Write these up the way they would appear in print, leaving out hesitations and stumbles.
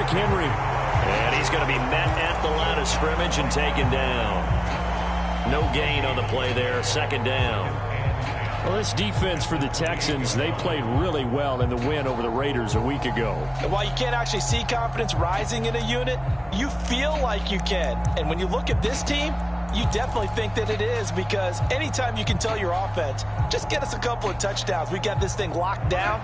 Henry. And he's going to be met at the line of scrimmage and taken down. No gain on the play there. Second down. Well, this defense for the Texans, they played really well in the win over the Raiders a week ago. And while you can't actually see confidence rising in a unit, you feel like you can. And when you look at this team, you definitely think that it is, because anytime you can tell your offense, just get us a couple of touchdowns, we got this thing locked down,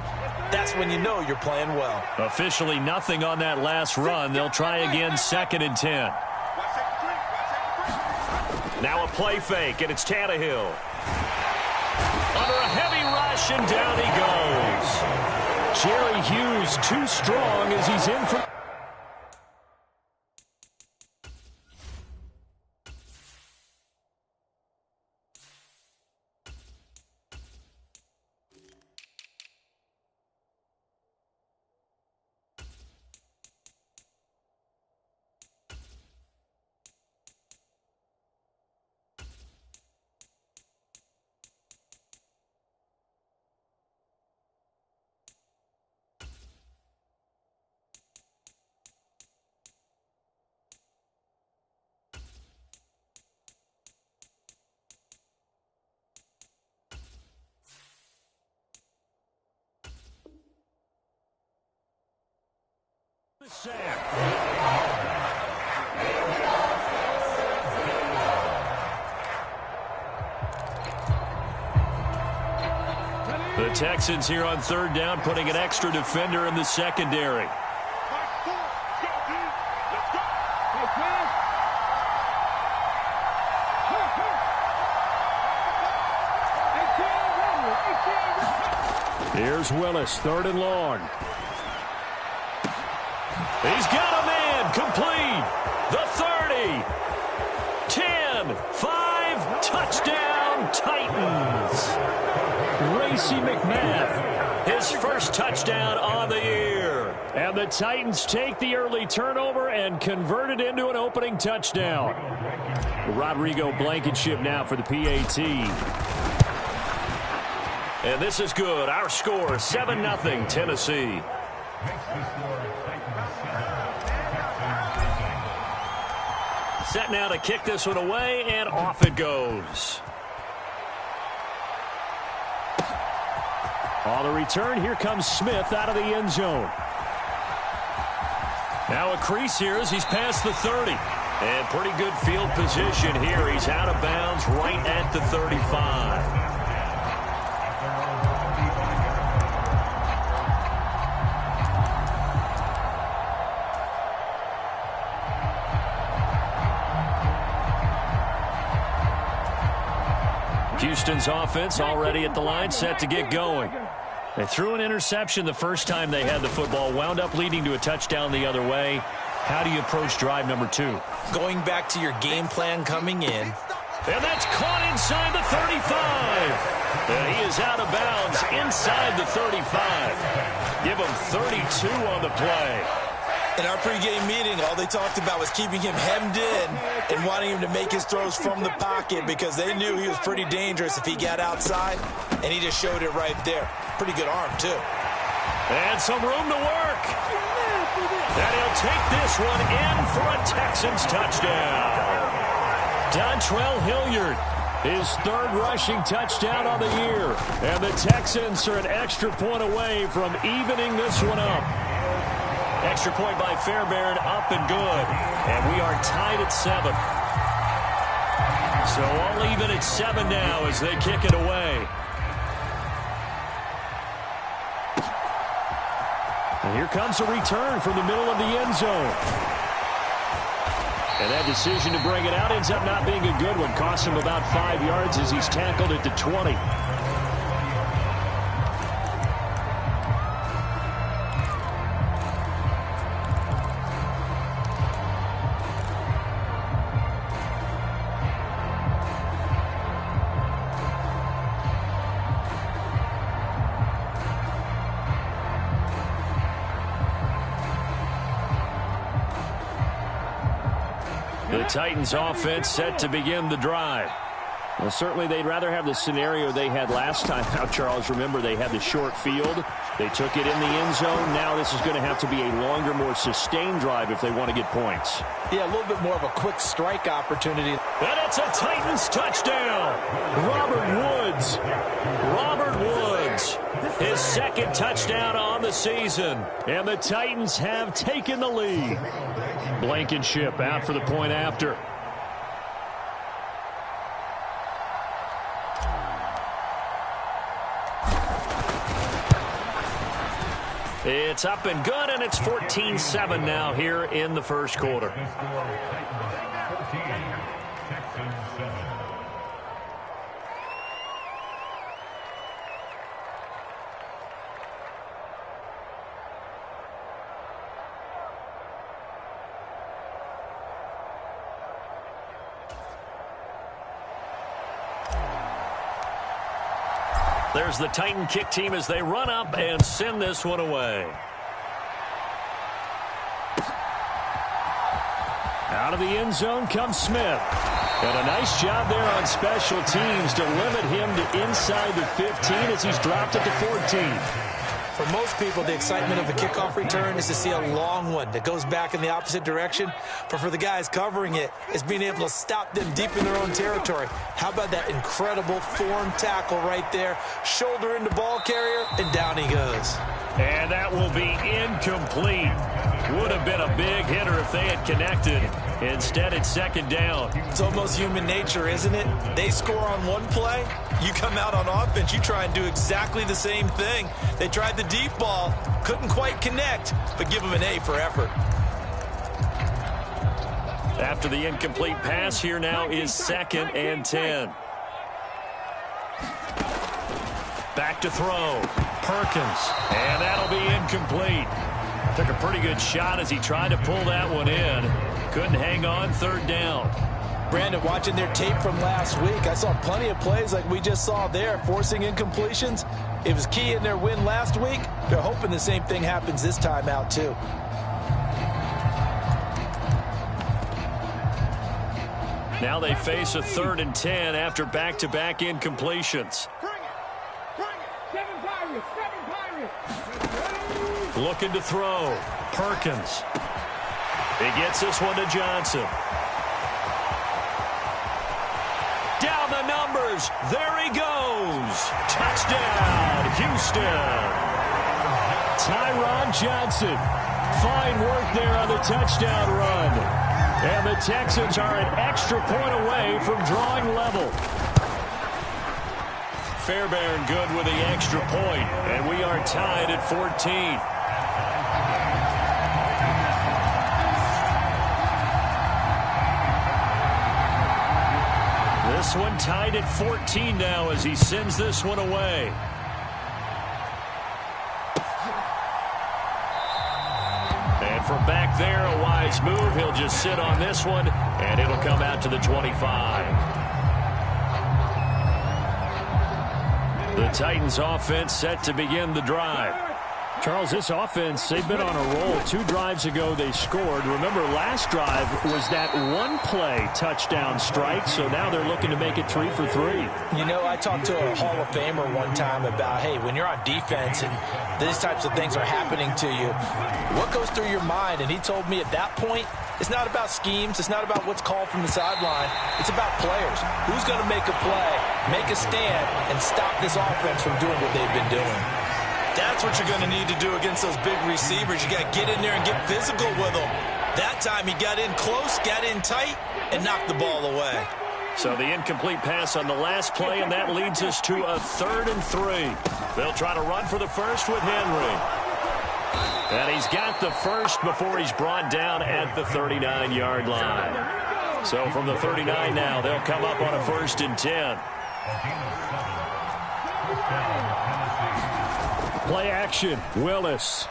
that's when you know you're playing well. Officially nothing on that last run. They'll try again, 2nd and 10. Now a play fake, and it's Tannehill. Under a heavy rush, and down he goes. Jerry Hughes too strong as he's in for... The Texans here on 3rd down, putting an extra defender in the secondary. Here's Willis, 3rd and long. He's got a man, complete. The 30, 10, 5, touchdown, Titans. Racey McMath, his first touchdown on the year. And the Titans take the early turnover and convert it into an opening touchdown. Rodrigo Blankenship now for the PAT. And this is good. Our score, 7-0, Tennessee. Set now to kick this one away, and off it goes. On the return, here comes Smith out of the end zone. Now a crease here as he's past the 30. And pretty good field position here. He's out of bounds right at the 35. Houston's offense already at the line, set to get going. They threw an interception the first time they had the football, wound up leading to a touchdown the other way. How do you approach drive number 2? Going back to your game plan coming in. And that's caught inside the 35. And he is out of bounds inside the 35. Give him 32 on the play. In our pregame meeting, all they talked about was keeping him hemmed in and wanting him to make his throws from the pocket, because they knew he was pretty dangerous if he got outside, and he just showed it right there. Pretty good arm, too. And some room to work. And he'll take this one in for a Texans touchdown. Dontrell Hilliard, his 3rd rushing touchdown on the year. And the Texans are an extra point away from evening this one up. Extra point by Fairbairn, up and good. And we are tied at 7. So all even at 7 now as they kick it away. And here comes a return from the middle of the end zone. And that decision to bring it out ends up not being a good one. Cost him about 5 yards as he's tackled at the 20. The Titans offense set to begin the drive. Well, certainly they'd rather have the scenario they had last time out, Charles. Remember, they had the short field. They took it in the end zone. Now this is going to have to be a longer, more sustained drive if they want to get points. Yeah, a little bit more of a quick strike opportunity. And it's a Titans touchdown. Robert Woods, his second touchdown on the season. And the Titans have taken the lead. Blankenship out for the point after. It's up and good, and it's 14-7 now here in the first quarter. There's the Titan kick team as they run up and send this one away. Out of the end zone comes Smith. And a nice job there on special teams to limit him to inside the 15 as he's dropped at the 14. For most people, the excitement of a kickoff return is to see a long one that goes back in the opposite direction. But for the guys covering it, it's being able to stop them deep in their own territory. How about that incredible form tackle right there? Shoulder into ball carrier, and down he goes. And that will be incomplete. Would have been a big hitter if they had connected. Instead, it's second down. It's almost human nature, isn't it? They score on one play. You come out on offense, you try and do exactly the same thing. They tried the deep ball, couldn't quite connect, but give them an A for effort. After the incomplete pass, here now is 2nd and 10. Back to throw. Perkins. And that'll be incomplete. Took a pretty good shot as he tried to pull that one in. Couldn't hang on, 3rd down. Brandon, watching their tape from last week, I saw plenty of plays like we just saw there, forcing incompletions. It was key in their win last week. They're hoping the same thing happens this time out, too. Now they face a 3rd and 10 after back-to-back incompletions. Looking to throw. Perkins. He gets this one to Johnson. Down the numbers. There he goes. Touchdown, Houston. Tyron Johnson. Fine work there on the touchdown run. And the Texans are an extra point away from drawing level. Fairbairn good with the extra point, and we are tied at 14. This one tied at 14 now as he sends this one away. And from back there, a wise move. He'll just sit on this one, and it'll come out to the 25. The Titans offense set to begin the drive. Charles, this offense, they've been on a roll. 2 drives ago, they scored. Remember, last drive was that one-play touchdown strike, so now they're looking to make it 3 for 3. You know, I talked to a Hall of Famer one time about, hey, when you're on defense and these types of things are happening to you, what goes through your mind? And he told me at that point, it's not about schemes. It's not about what's called from the sideline. It's about players. Who's going to make a play, make a stand, and stop this offense from doing what they've been doing? That's what you're going to need to do against those big receivers. You got to get in there and get physical with them. That time he got in close, got in tight, and knocked the ball away. So the incomplete pass on the last play, and that leads us to a 3rd and 3. They'll try to run for the first with Henry. And he's got the first before he's brought down at the 39-yard line. So from the 39 now, they'll come up on a 1st and 10. Play action, Willis.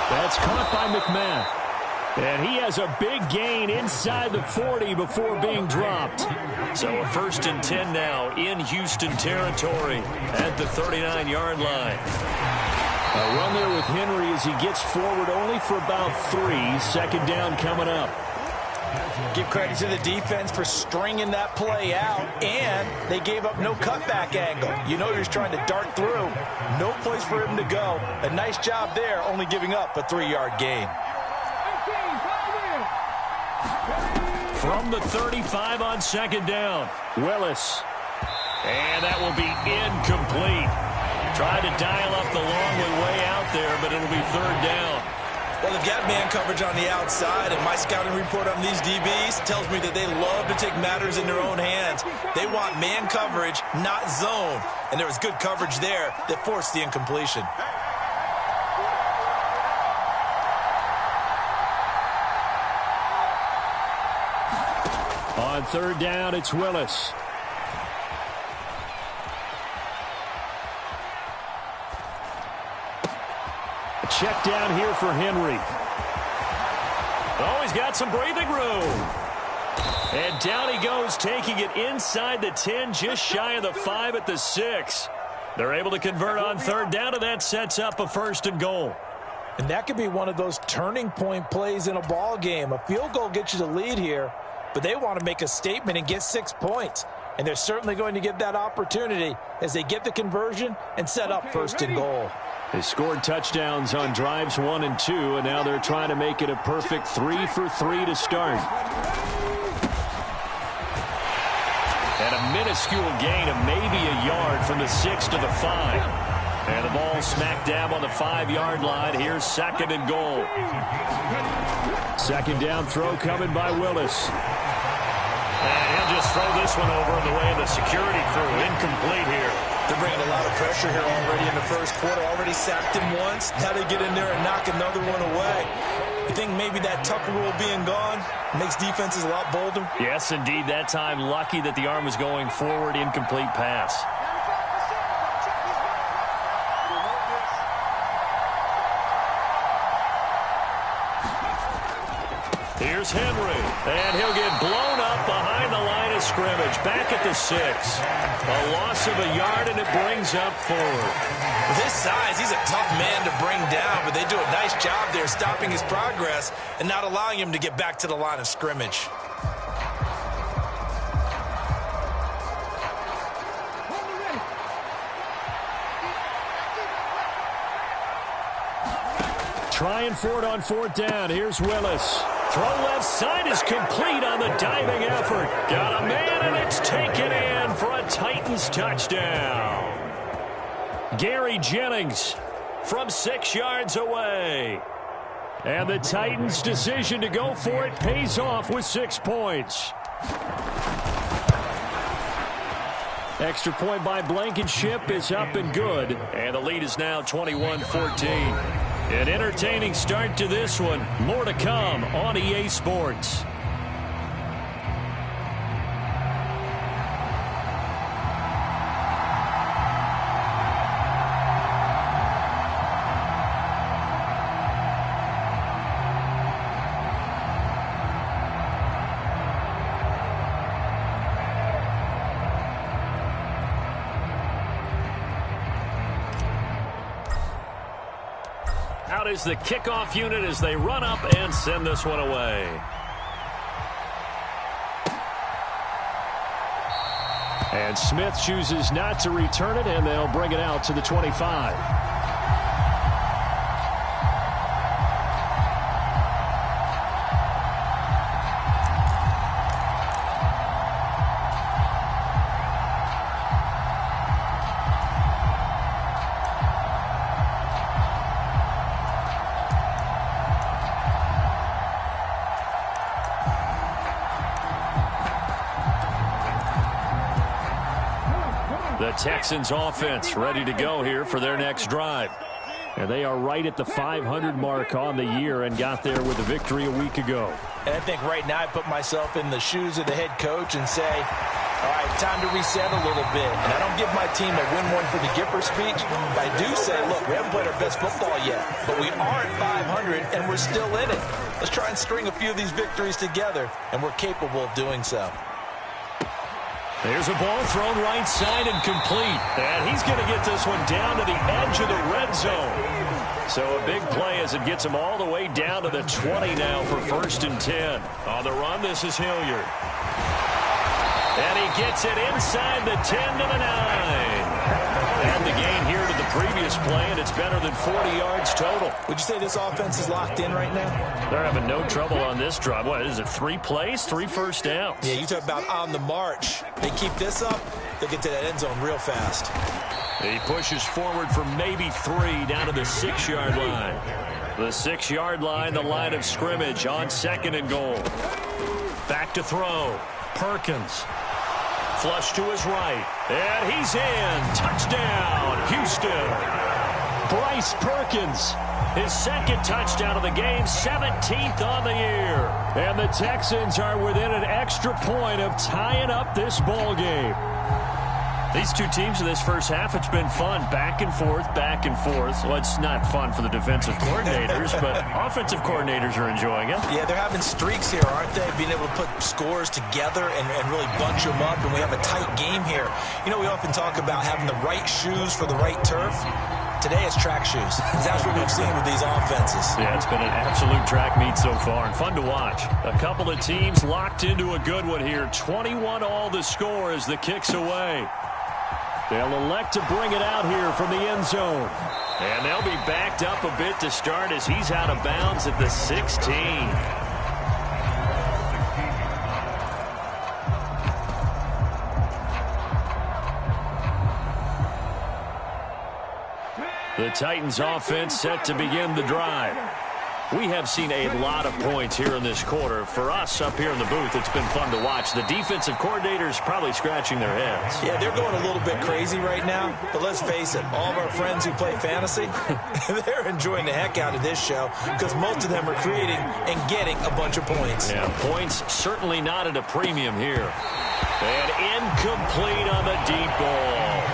That's caught by McMath. And he has a big gain inside the 40 before being dropped. So a 1st and 10 now in Houston territory at the 39-yard line. A run there with Henry as he gets forward only for about 3. 2nd down coming up. Give credit to the defense for stringing that play out, and they gave up no cutback angle. You know you're trying to dart through. No place for him to go. A nice job there, only giving up a 3-yard gain. From the 35 on second down, Willis. And that will be incomplete. Tried to dial up the long way out there, but it'll be third down. Well, they've got man coverage on the outside, and my scouting report on these DBs tells me that they love to take matters in their own hands. They want man coverage, not zone. And there was good coverage there that forced the incompletion. On third down, it's Willis. A check down here for Henry. Oh, he's got some breathing room. And down he goes, taking it inside the 10, just shy of the 5 at the 6. They're able to convert on third down, and that sets up a 1st and goal. And that could be one of those turning point plays in a ball game. A field goal gets you the lead here, but they want to make a statement and get 6 points. And they're certainly going to get that opportunity as they get the conversion and set up 1st and goal. They scored touchdowns on drives 1 and 2, and now they're trying to make it a perfect 3 for 3 to start. And a minuscule gain of maybe a yard from the 6 to the 5. And the ball smack dab on the 5-yard line. Here's 2nd and goal. Second down throw coming by Willis. And he'll just throw this one over in the way of the security crew. Incomplete here. They're bringing a lot of pressure here already in the first quarter. Already sacked him once. How to get in there and knock another one away. You think maybe that Tucker rule being gone makes defenses a lot bolder? Yes, indeed. That time, lucky that the arm was going forward. Incomplete pass. Here's Henry, and he'll get blown up behind the line of scrimmage. Back at the 6. A loss of a yard, and it brings up 4. With his size, he's a tough man to bring down, but they do a nice job there stopping his progress and not allowing him to get back to the line of scrimmage. Trying for it on 4th down. Here's Willis. Throw left side is complete on the diving effort. Got a man, and it's taken in for a Titans touchdown. Gary Jennings from 6 yards away. And the Titans' decision to go for it pays off with 6 points. Extra point by Blankenship is up and good. And the lead is now 21-14. An entertaining start to this one. More to come on EA Sports. Out is the kickoff unit as they run up and send this one away. And Smith chooses not to return it, and they'll bring it out to the 25. The Texans offense ready to go here for their next drive. And they are right at the 500 mark on the year and got there with a victory a week ago. And I think right now I put myself in the shoes of the head coach and say, all right, time to reset a little bit. And I don't give my team a win one for the Gipper speech. But I do say, look, we haven't played our best football yet. But we are at 500 and we're still in it. Let's try and string a few of these victories together. And we're capable of doing so. There's a ball thrown right side and complete. And he's going to get this one down to the edge of the red zone. So a big play as it gets him all the way down to the 20 now for 1st and 10. On the run, this is Hilliard. And he gets it inside the 10 to the 9. And the gain here to the previous play, and it's better than 40 yards total. Would you say this offense is locked in right now? They're having no trouble on this drive. What is it, 3 plays, 3 first downs? Yeah, you talk about on the march. They keep this up, they'll get to that end zone real fast. He pushes forward for maybe 3 down to the 6-yard line. The 6-yard line, the line of scrimmage on 2nd and goal. Back to throw. Perkins. Flush to his right. And he's in. Touchdown, Houston. Bryce Perkins. His 2nd touchdown of the game, 17th on the year. And the Texans are within an extra point of tying up this ball game. These two teams in this first half, it's been fun. Back and forth, back and forth. Well, it's not fun for the defensive coordinators, but offensive coordinators are enjoying it. Yeah, they're having streaks here, aren't they? Being able to put scores together and really bunch them up, and we have a tight game here. You know, we often talk about having the right shoes for the right turf. Today it's track shoes. That's what we've seen with these offenses. Yeah, it's been an absolute track meet so far and fun to watch. A couple of teams locked into a good one here. 21 all the score as the kick's away. They'll elect to bring it out here from the end zone. And they'll be backed up a bit to start as he's out of bounds at the 16. The Titans offense set to begin the drive. We have seen a lot of points here in this quarter. For us up here in the booth, it's been fun to watch. The defensive coordinators probably scratching their heads. Yeah, they're going a little bit crazy right now. But let's face it, all of our friends who play fantasy, they're enjoying the heck out of this show because most of them are creating and getting a bunch of points. Yeah, points certainly not at a premium here. And incomplete on the deep ball.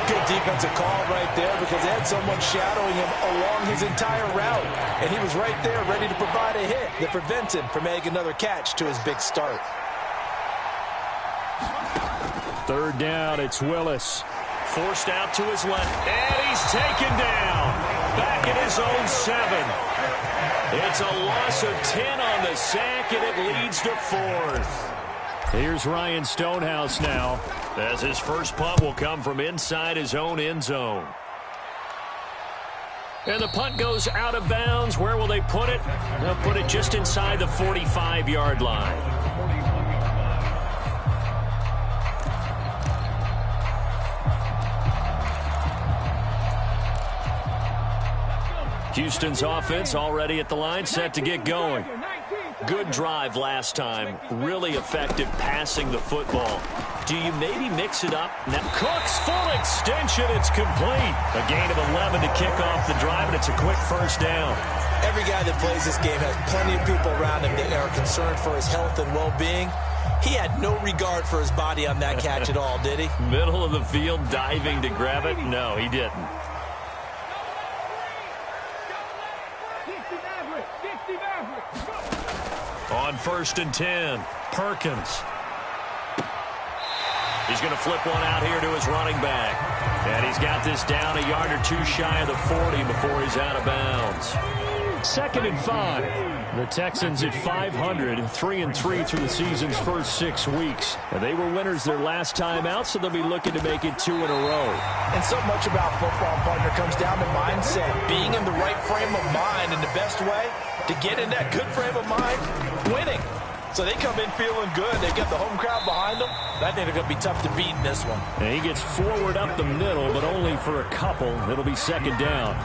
Good defensive call right there because they had someone shadowing him along his entire route. And he was right there ready to provide a hit that prevents him from making another catch to his big start. 3rd down, it's Willis. Forced out to his left, and he's taken down. Back at his own 7. It's a loss of 10 on the sack, and it leads to 4th. Here's Ryan Stonehouse now, as his first punt will come from inside his own end zone. And the punt goes out of bounds. Where will they put it? They'll put it just inside the 45-yard line. Houston's offense already at the line, set to get going. Good drive last time. Really effective passing the football. Do you maybe mix it up? Now, Cook's full extension. It's complete. A gain of 11 to kick off the drive, and it's a quick first down. Every guy that plays this game has plenty of people around him that are concerned for his health and well-being. He had no regard for his body on that catch at all, did he? Middle of the field, diving to grab it? No, he didn't. On 1st and 10, Perkins. He's going to flip one out here to his running back. And he's got this down a yard or 2 shy of the 40 before he's out of bounds. 2nd and 5. The Texans at 500, 3-3 through the season's first 6 weeks. And they were winners their last time out, so they'll be looking to make it 2 in a row. And so much about football, partner, comes down to mindset. Being in the right frame of mind, and the best way to get in that good frame of mind, winning. So they come in feeling good. They get the home crowd behind them. I think they're going to be tough to beat in this one. And he gets forward up the middle, but only for a couple. It'll be 2nd down.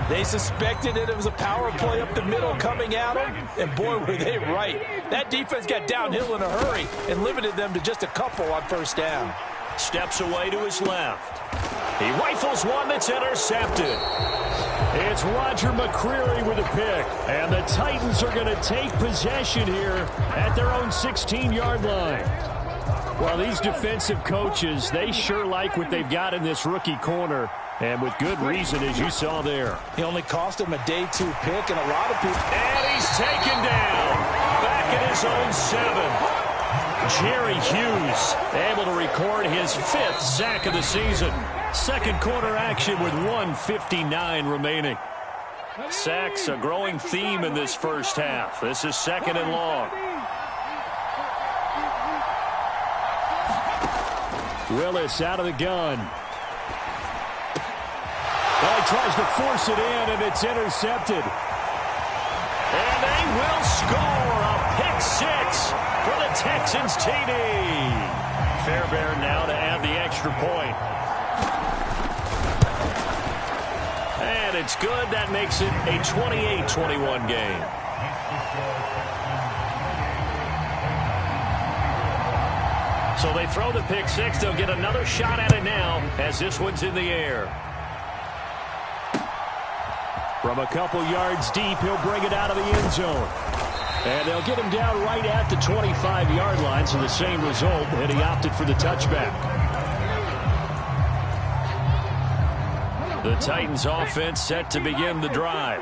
They suspected that it was a power play up the middle coming at them, and boy, were they right. That defense got downhill in a hurry and limited them to just a couple on 1st down. Steps away to his left. He rifles one that's intercepted. It's Roger McCreary with a pick, and the Titans are going to take possession here at their own 16-yard line. Well, these defensive coaches, they sure like what they've got in this rookie corner, and with good reason, as you saw there. He only cost him a day 2 pick, and a lot of people... And he's taken down back at his own 7. Jerry Hughes able to record his 5th sack of the season. Second quarter action with 1:59 remaining. Sacks, a growing theme in this first half. This is second and long. Willis out of the gun. Well, he tries to force it in, and it's intercepted. And they will score a pick six for the Texans TD. Fairbairn now to add the extra point. And it's good. That makes it a 28-21 game. So they throw the pick six. They'll get another shot at it now as this one's in the air. From a couple yards deep, he'll bring it out of the end zone. And they'll get him down right at the 25-yard line, so the same result, and he opted for the touchback. The Titans offense set to begin the drive.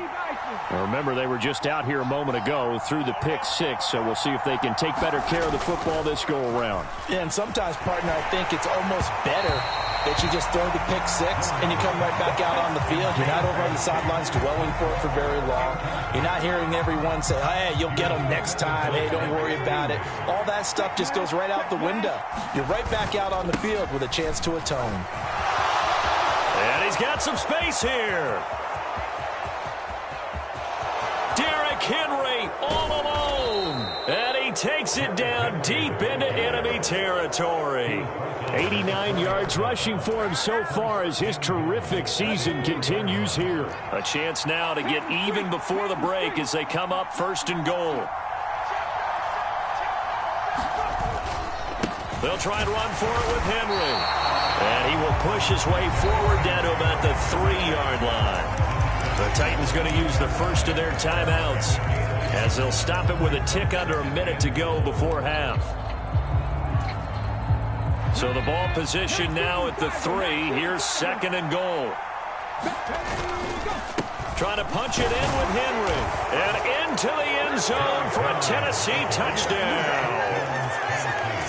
Now remember, they were just out here a moment ago through the pick six, so we'll see if they can take better care of the football this go-around. Yeah, and sometimes, partner, I think it's almost better that you just throw the pick six and you come right back out on the field. You're not over on the sidelines dwelling for it for very long. You're not hearing everyone say, hey, you'll get them next time. Hey, don't worry about it. All that stuff just goes right out the window. You're right back out on the field with a chance to atone. And he's got some space here. Derrick Henry all alone. And he takes it down deep into enemy territory. 89 yards rushing for him so far as his terrific season continues here. A chance now to get even before the break as they come up first and goal. They'll try and run for it with Henry. And he will push his way forward down to about the 3-yard line. The Titans going to use the first of their timeouts as they'll stop it with a tick under a minute to go before half. So the ball position now at the 3. Here's second and goal. Trying to punch it in with Henry. And into the end zone for a Tennessee touchdown.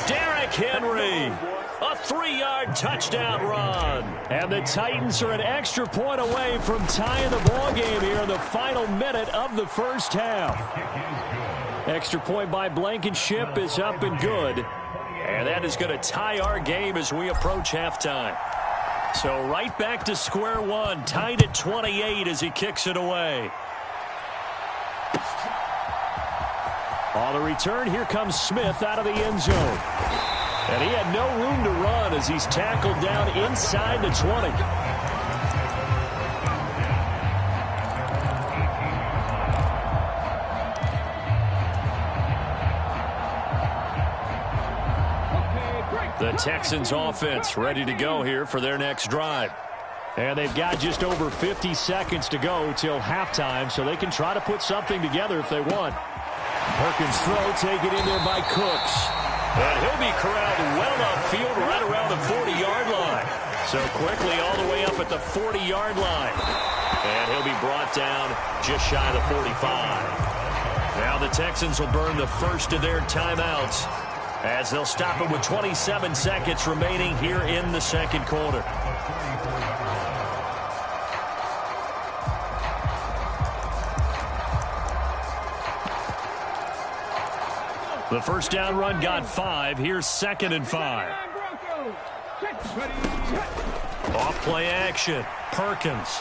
Derrick Henry. A 3-yard touchdown run. And the Titans are an extra point away from tying the ball game here in the final minute of the first half. Extra point by Blankenship is up and good. And that is going to tie our game as we approach halftime. So right back to square one, tied at 28 as he kicks it away. On the return, here comes Smith out of the end zone. And he had no room to run as he's tackled down inside the 20. The Texans offense ready to go here for their next drive. And they've got just over 50 seconds to go till halftime, so they can try to put something together if they want. Perkins' throw taken in there by Cooks. And he'll be corralled well upfield right around the 40-yard line. So quickly all the way up at the 40-yard line. And he'll be brought down just shy of the 45. Now the Texans will burn the first of their timeouts as they'll stop it with 27 seconds remaining here in the second quarter. The first down run got 5. Here's second and 5. Off play action. Perkins.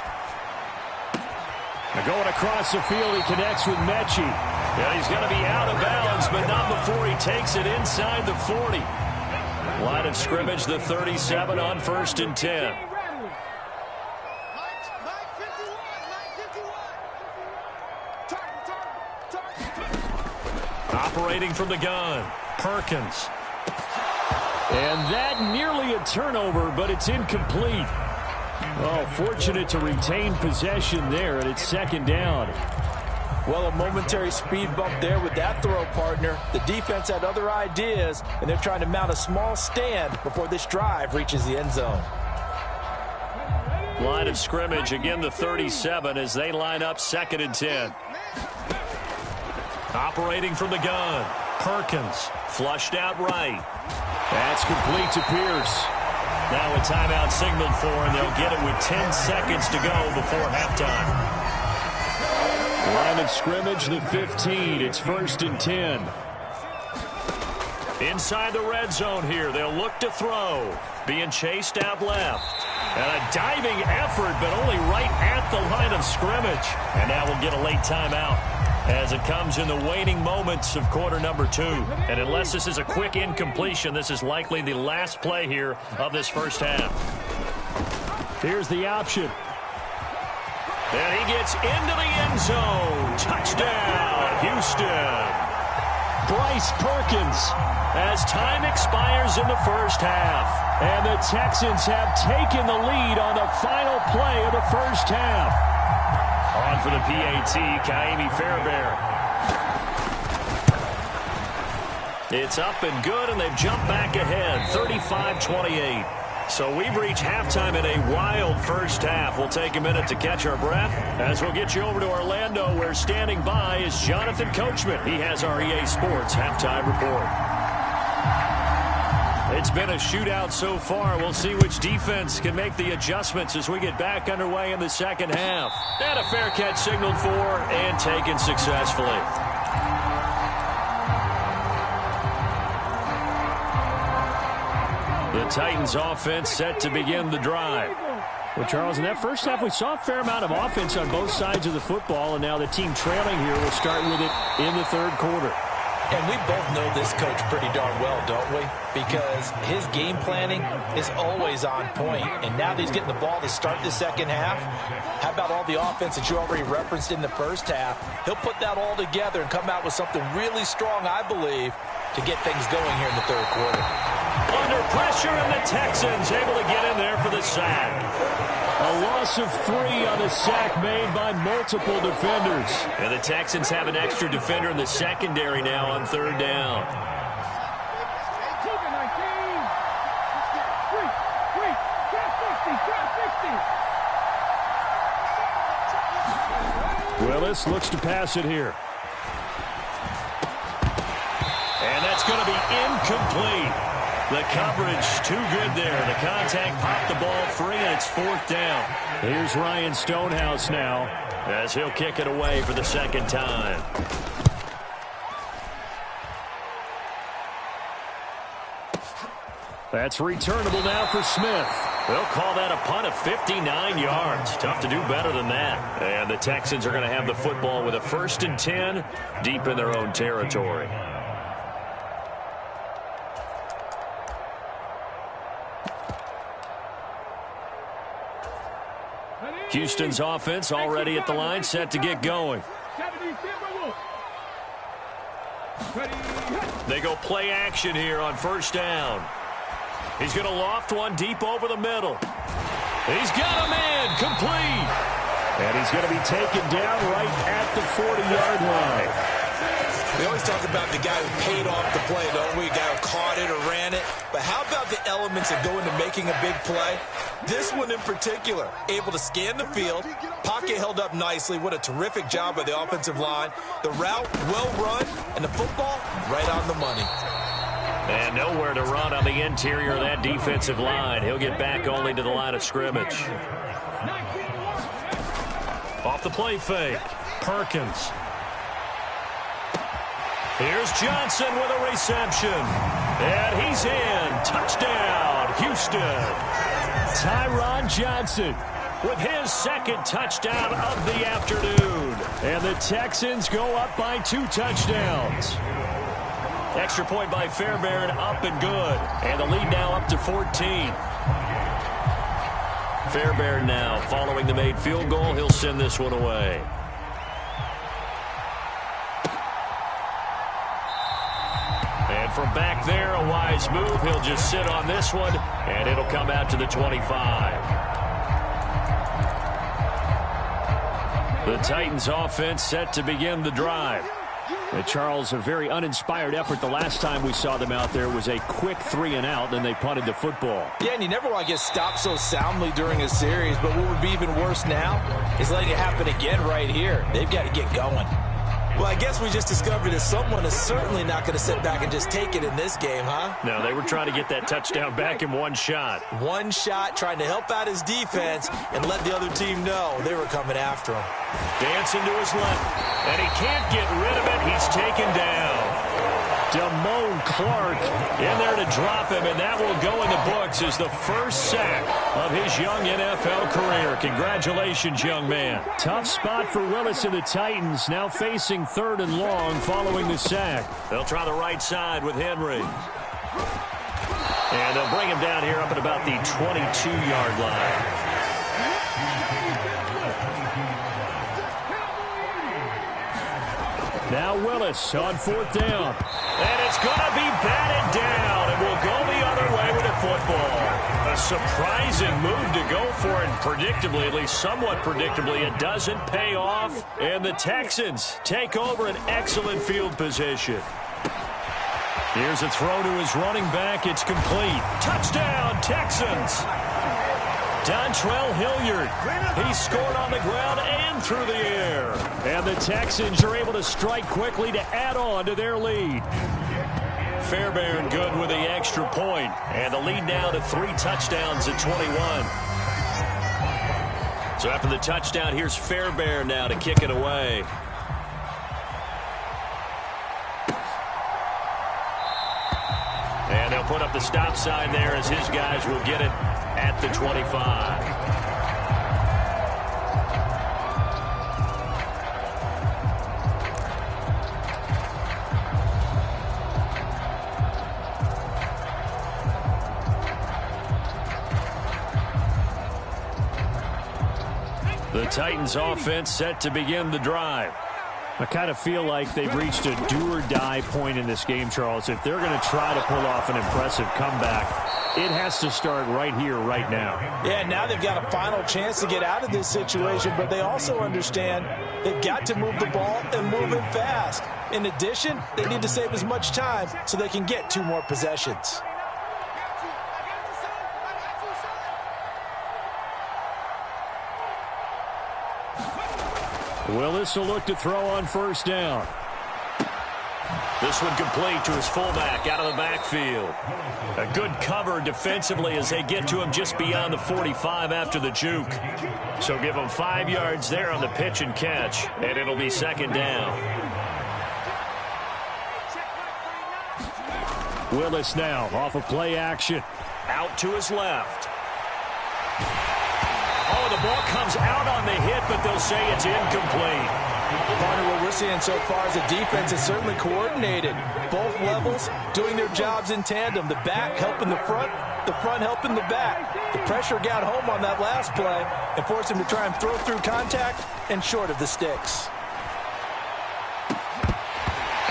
They're going across the field. He connects with Mechie. Yeah, he's going to be out of bounds, but not before he takes it inside the 40. Line of scrimmage, the 37 on first and 10. Operating from the gun, Perkins. And that nearly a turnover, but it's incomplete. Oh, fortunate to retain possession there, and it's second down. Well, a momentary speed bump there with that throw, partner. The defense had other ideas, and they're trying to mount a small stand before this drive reaches the end zone. Line of scrimmage, again the 37 as they line up second and 10. Operating from the gun, Perkins, flushed out right. That's complete to Pierce. Now a timeout signaled for, and they'll get it with 10 seconds to go before halftime. Line of scrimmage, the 15. It's 1st and 10. Inside the red zone here, they'll look to throw. Being chased out left. And a diving effort, but only right at the line of scrimmage. And now we'll get a late timeout as it comes in the waning moments of quarter number 2. And unless this is a quick incompletion, this is likely the last play here of this first half. Here's the option. And he gets into the end zone. Touchdown, Houston. Bryce Perkins. As time expires in the first half. And the Texans have taken the lead on the final play of the first half. On for the PAT, Kaimi Fairbairn. It's up and good, and they've jumped back ahead, 35-28. So we've reached halftime in a wild first half. We'll take a minute to catch our breath as we'll get you over to Orlando, where standing by is Jonathan Coachman. He has our EA Sports halftime report. It's been a shootout so far. We'll see which defense can make the adjustments as we get back underway in the second half. And a fair catch signaled for and taken successfully. The Titans offense set to begin the drive. Well, Charles, in that first half, we saw a fair amount of offense on both sides of the football, and now the team trailing here will start with it in the third quarter. And we both know this coach pretty darn well, don't we? Because his game planning is always on point. And now that he's getting the ball to start the second half, how about all the offense that you already referenced in the first half? He'll put that all together and come out with something really strong, I believe, to get things going here in the third quarter. Under pressure, and the Texans able to get in there for the sack. A loss of 3 on the sack made by multiple defenders. And the Texans have an extra defender in the secondary now on third down. Willis looks to pass it here. And that's going to be incomplete. The coverage too good there. The contact popped the ball free, and it's 4th down. Here's Ryan Stonehouse now, as he'll kick it away for the second time. That's returnable now for Smith. They'll call that a punt of 59 yards. Tough to do better than that. And the Texans are going to have the football with a 1st and 10 deep in their own territory. Houston's offense already at the line, set to get going. They go play action here on first down. He's going to loft one deep over the middle. He's got a man, complete. And he's going to be taken down right at the 40-yard line. We always talk about the guy who paid off the play, don't we? A guy who caught it or ran it. But how about the elements that go into making a big play? This one in particular, able to scan the field, pocket held up nicely. What a terrific job by the offensive line. The route well run, and the football right on the money. And nowhere to run on the interior of that defensive line. He'll get back only to the line of scrimmage. Off the play fake, Perkins. Here's Johnson with a reception. And he's in. Touchdown, Houston. Tyron Johnson with his second touchdown of the afternoon. And the Texans go up by 2 touchdowns. Extra point by Fairbairn, up and good. And the lead now up to 14. Fairbairn now following the made field goal. He'll send this one away. And from back there, a wise move. He'll just sit on this one, and it'll come out to the 25. The Titans offense set to begin the drive. And Charles, a very uninspired effort. The last time we saw them out there was a quick 3-and-out, then they punted the football. Yeah, and you never want to get stopped so soundly during a series, but what would be even worse now is letting it happen again right here. They've got to get going. Well, I guess we just discovered that someone is certainly not going to sit back and just take it in this game, huh? No, they were trying to get that touchdown back in one shot. One shot, trying to help out his defense and let the other team know they were coming after him. Dancing to his left, and he can't get rid of it. He's taken down. Damone Clark in there to drop him, and that will go in the books as the first sack of his young NFL career. Congratulations, young man. Tough spot for Willis and the Titans, now facing 3rd and long following the sack. They'll try the right side with Henry. And they'll bring him down here up at about the 22-yard line. Now Willis on 4th down. And it's going to be batted down, and we'll go the other way with the football. A surprising move to go for it, and predictably, at least somewhat predictably, it doesn't pay off. And the Texans take over an excellent field position. Here's a throw to his running back. It's complete. Touchdown, Texans. Dontrell Hilliard, he scored on the ground and through the air. And the Texans are able to strike quickly to add on to their lead. Fairbairn good with the extra point. And the lead now to 3 touchdowns at 21. So after the touchdown, here's Fairbairn now to kick it away. And they'll put up the stop sign there as his guys will get it at the 25. The Titans offense set to begin the drive. I kind of feel like they've reached a do-or-die point in this game, Charles. If they're going to try to pull off an impressive comeback, it has to start right here, right now. Yeah, now they've got a final chance to get out of this situation, but they also understand they've got to move the ball and move it fast. In addition, they need to save as much time so they can get 2 more possessions. Willis will look to throw on 1st down. This one complete to his fullback out of the backfield. A good cover defensively as they get to him just beyond the 45 after the juke. So give him 5 yards there on the pitch and catch, and it'll be 2nd down. Willis now off of play action. Out to his left. Oh, the ball comes out on the hit, but they'll say it's incomplete. Partner, what we're seeing so far is the defense is certainly coordinated. Both levels doing their jobs in tandem. The back helping the front helping the back. The pressure got home on that last play and forced him to try and throw through contact and short of the sticks.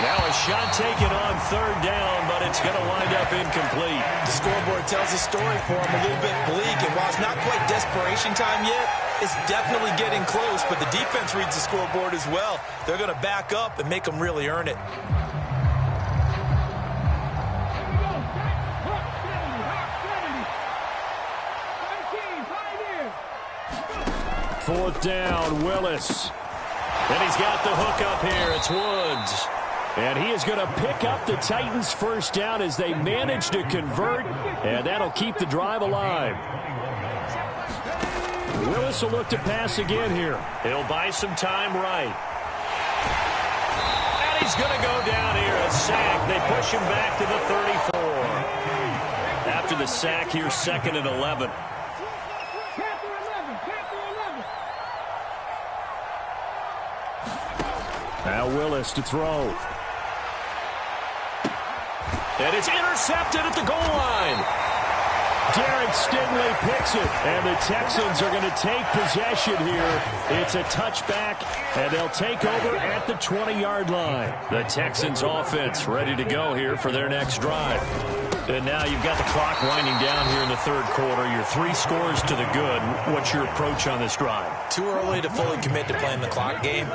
Now a shot taken on 3rd down, but it's going to wind up incomplete. The scoreboard tells a story for him, a little bit bleak, and while it's not quite desperation time yet, it's definitely getting close, but the defense reads the scoreboard as well. They're going to back up and make them really earn it. Fourth down, Willis. And he's got the hook up here. It's Woods. And he is going to pick up the Titans' 1st down as they manage to convert, and that'll keep the drive alive. Willis will look to pass again here. He'll buy some time right. And he's going to go down here. A sack. They push him back to the 34. After the sack, here's 2nd and 11. Now Willis to throw. And it's intercepted at the goal line. Derek Stingley picks it, and the Texans are going to take possession here. It's a touchback, and they'll take over at the 20-yard line. The Texans offense ready to go here for their next drive. And now you've got the clock winding down here in the 3rd quarter. You're 3 scores to the good. What's your approach on this drive? Too early to fully commit to playing the clock game.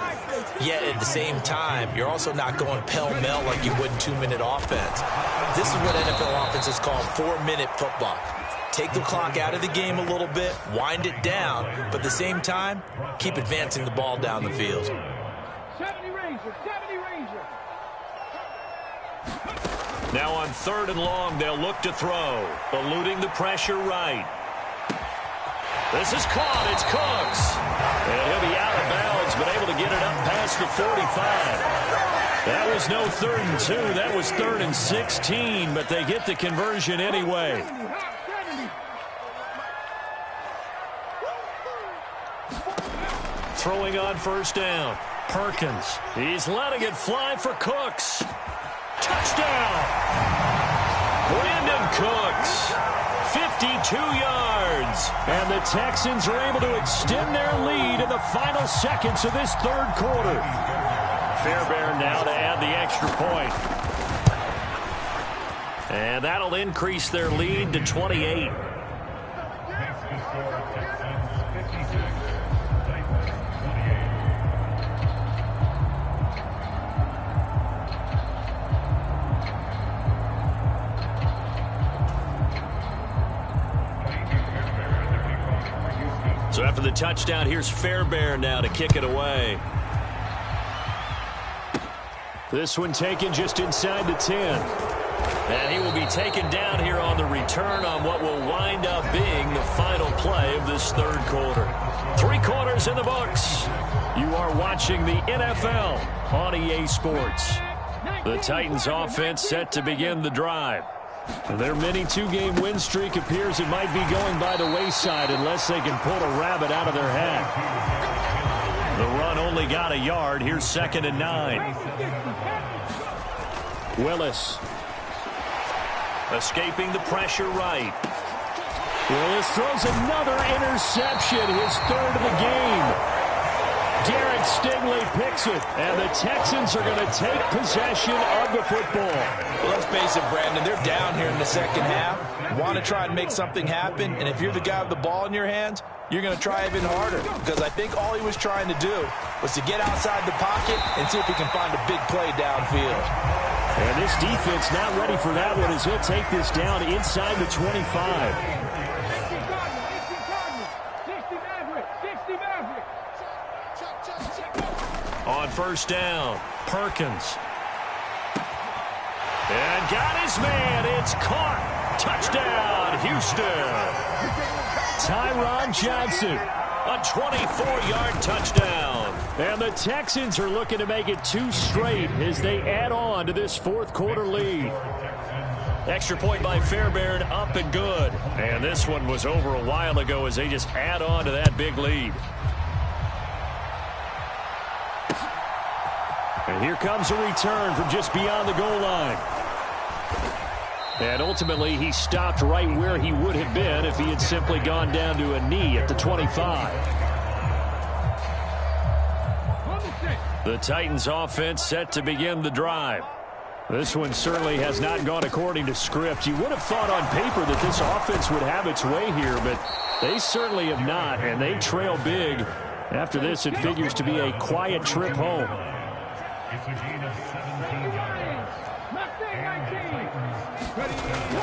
Yet at the same time, you're also not going pell-mell like you would in 2-minute offense. This is what NFL offenses call 4-minute football. Take the clock out of the game a little bit, wind it down, but at the same time, keep advancing the ball down the field. Now on 3rd and long, they'll look to throw. Eluding the pressure right. This is caught. It's Cooks. And he'll be out of bounds, but able to get it up past the 45. That was no 3rd and 2. That was 3rd and 16, but they get the conversion anyway. Throwing on 1st down. Perkins. He's letting it fly for Cooks. Touchdown! Brandon Cooks. 52 yards. And the Texans are able to extend their lead in the final seconds of this 3rd quarter. Fairbairn now to add the extra point. And that'll increase their lead to 28. So after the touchdown, here's Fairbairn now to kick it away. This one taken just inside the 10. And he will be taken down here on the return on what will wind up being the final play of this 3rd quarter. 3 quarters in the books. You are watching the NFL on EA Sports. The Titans offense set to begin the drive. Their mini 2-game win streak appears it might be going by the wayside unless they can pull a rabbit out of their hat. The run only got a yard. Here's 2nd and 9. Willis. Escaping the pressure right. Willis throws another interception, his 3rd of the game. Garrett Stingley picks it, and the Texans are going to take possession of the football. Well, let's face it, Brandon, they're down here in the 2nd half. Want to try and make something happen, and if you're the guy with the ball in your hands, you're going to try even harder, because I think all he was trying to do was to get outside the pocket and see if he can find a big play downfield. And this defense not ready for that one as he'll take this down inside the 25. On 1st down, Perkins. And got his man. It's caught. Touchdown, Houston. Tyron Johnson, a 24-yard touchdown. And the Texans are looking to make it 2 straight as they add on to this 4th quarter lead. Extra point by Fairbairn, up and good. And this one was over a while ago as they just add on to that big lead. And here comes a return from just beyond the goal line. And ultimately, he stopped right where he would have been if he had simply gone down to a knee at the 25. The Titans offense set to begin the drive. This one certainly has not gone according to script. You would have thought on paper that this offense would have its way here, but they certainly have not, and they trail big. After this, it figures to be a quiet trip home.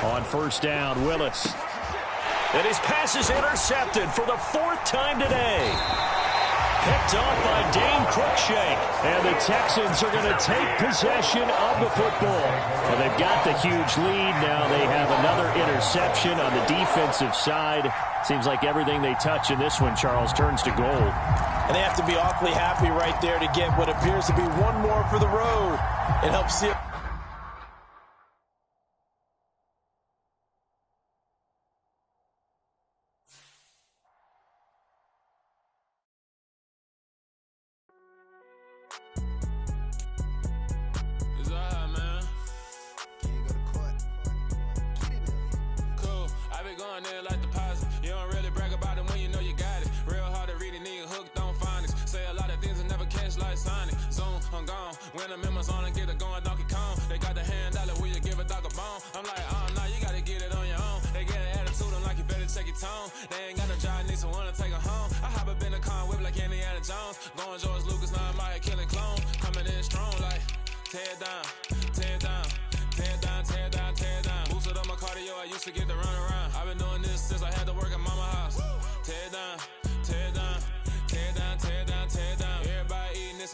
On 1st down, Willis. And his pass is intercepted for the 4th time today. Picked off by Dane Cruikshank. And the Texans are going to take possession of the football. Well, they've got the huge lead. Now they have another interception on the defensive side. Seems like everything they touch in this one, Charles, turns to gold. And they have to be awfully happy right there to get what appears to be one more for the road. It helps seal.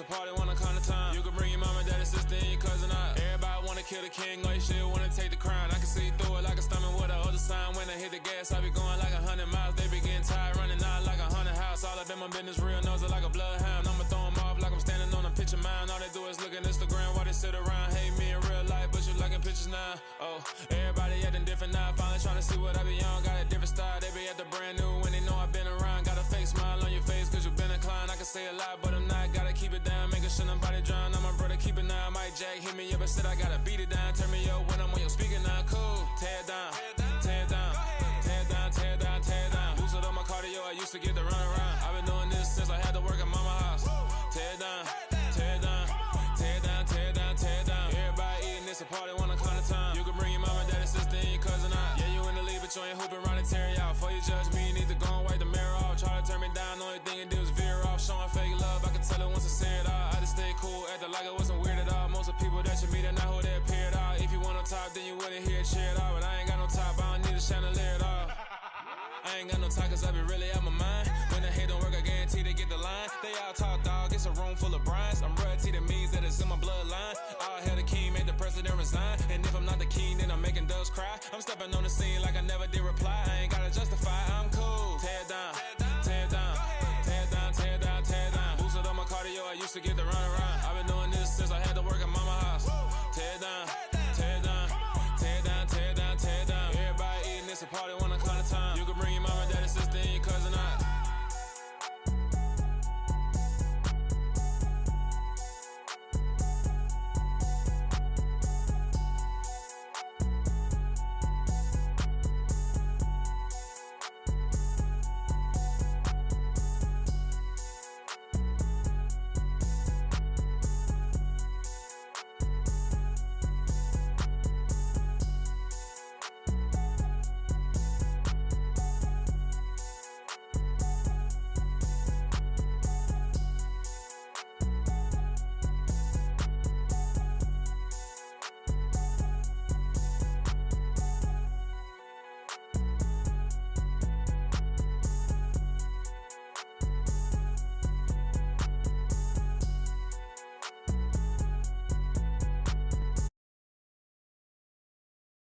Party wanna come kill the king, or you shit wanna take the crown. I can see through it like a stomach with a other sign. When I hit the gas, I be going like 100 miles. They be getting tired, running out like 100 house. All up in my business, real nose it like a bloodhound. I'ma throw them off like I'm standing on a picture mine. All they do is look at Instagram while they sit around. Hate me in real life, but you liking pictures now. Oh, everybody acting different now. Finally trying to see what I be on. Got a different style, they be at the brand new when they know I've been around. Got a fake smile on your face cause you been inclined. I can say a lot, but I'm not. Gotta keep it down, making sure nobody drown. I'm my brother, keep it now. Mike Jack hit me up and said I gotta beat it down. Turn me up when I'm on your speaker now. Cool, tear it down, tear it down, tear it down, tear it down, tear it down. Boost it on my cardio, I used to get the run around. I've been doing this since I had to work at mama house. Tear it down, tear it down, tear it down, tear it down, tear it down. Everybody eating this a party, 1 o'clock of time. You can bring your mama, daddy, sister, and your cousin out. Yeah, you in the league, but you ain't hooping around and tear you out. Before you judge me, you need to go and wipe the mirror off. Try to turn me down, only thing it do is veer off. Showing fake love, I can tell it once I say it all. I just stay cool, acting like it wasn't weird at all. Most of the people that you meet are not who they appear at all. If you want on top, then you wouldn't hear it cheer at all. But I ain't got no top, I don't need a chandelier at all. I ain't got no talk cause I be really out my mind. When the hate don't work, I guarantee they get the line. They all talk dog, it's a room full of brinds. I'm royalty, that means that it's in my bloodline. All hell the king, made the president resign. And if I'm not the king, then I'm making doves cry. I'm stepping on the scene like I never did reply. I ain't got